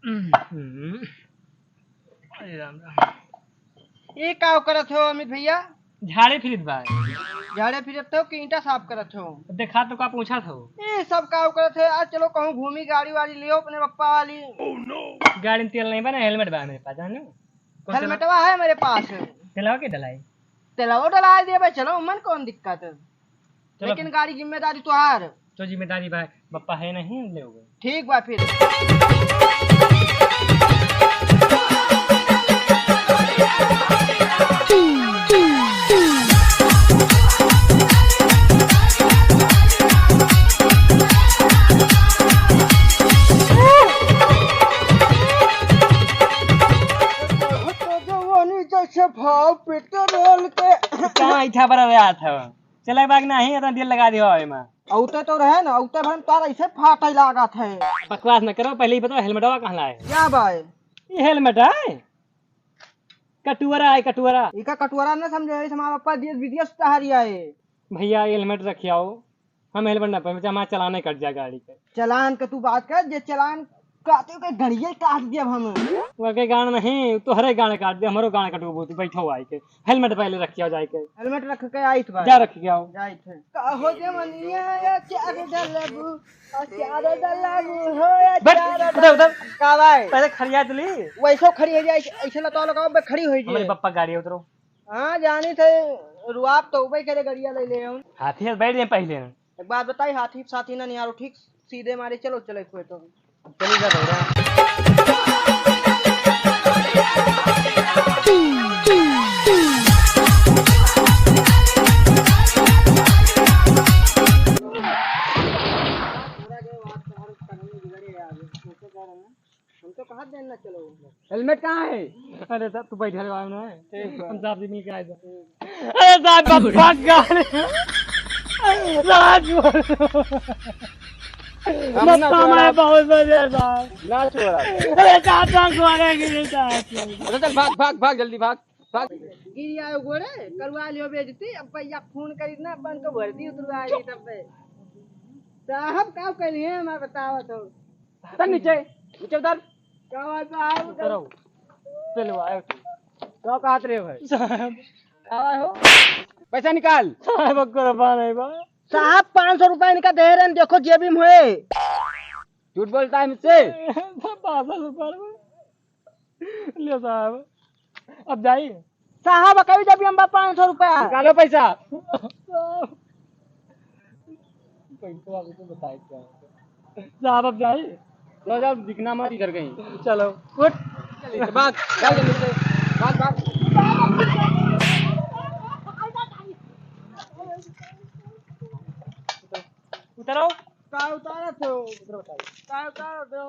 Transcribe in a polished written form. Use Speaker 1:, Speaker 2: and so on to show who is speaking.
Speaker 1: अरे राम राम।
Speaker 2: ये का करत हो अमित भैया?
Speaker 1: झाड़े फिरत बा।
Speaker 2: झाड़े फिरत हो कि ईंटा साफ करत हो?
Speaker 1: देखा तो का पूछा था।
Speaker 2: ये सब का करत है? आज चलो कहूँ घूमी गाड़ी वाड़ी लियो अपने पप्पा वाली।
Speaker 1: गाड़ी में तेल नहीं बना, हेलमेट बा मेरे पास जानो।
Speaker 2: हेलमेटवा है मेरे पास।
Speaker 1: चलाओ के डलाई।
Speaker 2: चलो डला दे भाई, चलो मन कौन दिक्कत है,
Speaker 1: चलो
Speaker 2: लेकिन गाड़ी जिम्मेदारी तुहार।
Speaker 1: तो जिम्मेदारी भाई पप्पा है नहीं ले गए।
Speaker 2: ठीक बा फिर। भाव पेट्रोल के
Speaker 1: कहाँ इठा बड़ा रहा था। चला बाग नहीं इतना देर लगा दियो में।
Speaker 2: औते तो रहे ना, औते भरम तार ऐसे फाटे लागत है।
Speaker 1: बकवास न करो, पहले ही बताओ हेलमेटवा कहाँ लाए।
Speaker 2: क्या भाई?
Speaker 1: ये हेलमेट है, कटुअरा है कटुअरा।
Speaker 2: इका कटुआरा न समझे, हमारा पापा देश विदेश तहरिया है।
Speaker 1: भैया हेलमेट रखिए आओ, हम हेलमेट ना पहले हमारा चलाने कट जाए गाड़ी के।
Speaker 2: चलान के तू बात कर, जे चलान काटे के गड़िया काट दिया हम।
Speaker 1: वो के गाना नहीं तो हरे गाने काट दे, हमारो गाने कटबो तू बैठो आई के। हेलमेट पहले रखिए जाए के।
Speaker 2: हेलमेट रख के आई भाई।
Speaker 1: जा रख के आओ।
Speaker 2: जाई थे कहो जे मनिया या चार डलबू और चार डलबू हो या चार
Speaker 1: उधर उधर
Speaker 2: का भाई
Speaker 1: पहले खड़िया चली।
Speaker 2: वैसो खड़ी हो जाए, ऐसे लगा लगाओ बे खड़ी हो
Speaker 1: हमारे
Speaker 2: जाए।
Speaker 1: पप्पा गाड़ी उतरो।
Speaker 2: हां जानी थे, रुआब तो उबे करे गड़िया ले ले हम।
Speaker 1: हाथी से बैठ जाए पहले।
Speaker 2: एक बात बताई, हाथी साथी ना नहीं यारो, ठीक सीधे मारे चलो चले कोई तो
Speaker 1: चली जा दौड़ा।
Speaker 2: हम तो कहा देना चलो।
Speaker 1: हेलमेट कहाँ है? अरे साहब तू बैठे रहो ना, हम साहब से मिल के आए थे। अरे साहब भाग गाड़ी राज मैं बहुत बजे साहब
Speaker 2: ना छोड़ा।
Speaker 1: अरे साहब भाग मारे गिरे साहब।
Speaker 2: चल भाग भाग भाग जल्दी भाग भाग। गिरी आयो गोरे करवा लियो बेइज्जती, अब भैया फोन करी ना बन को वर्दी उतरवा दी तब पे। साहब का करिए मैं बताओ तो।
Speaker 1: चल नीचे नीचे उतर।
Speaker 2: क्या बात साहब?
Speaker 1: उतरो चलो आए।
Speaker 2: तो कहत रहे भाई
Speaker 1: साहब
Speaker 2: आवा हो,
Speaker 1: पैसा निकाल। साहब कुर्बान है बा।
Speaker 2: साहब 500 रुपए इनका दे रहे हैं, देखो जेबी में है।
Speaker 1: झूठ बोलता है मुझसे। 500 रुपये लियो साहब, अब जाइए।
Speaker 2: साहब कभी जब हम 500 रुपया
Speaker 1: निकालो पैसा। पैसा अभी तो बताए क्या साहब, अब जाइए। तो जाओ, दिखना मत इधर कहीं। चलो उठ भाग भाग जल्दी से भाग भाग। उतरो।
Speaker 2: का उतारा तो
Speaker 1: उतरो बताइए।
Speaker 2: का उतारा तो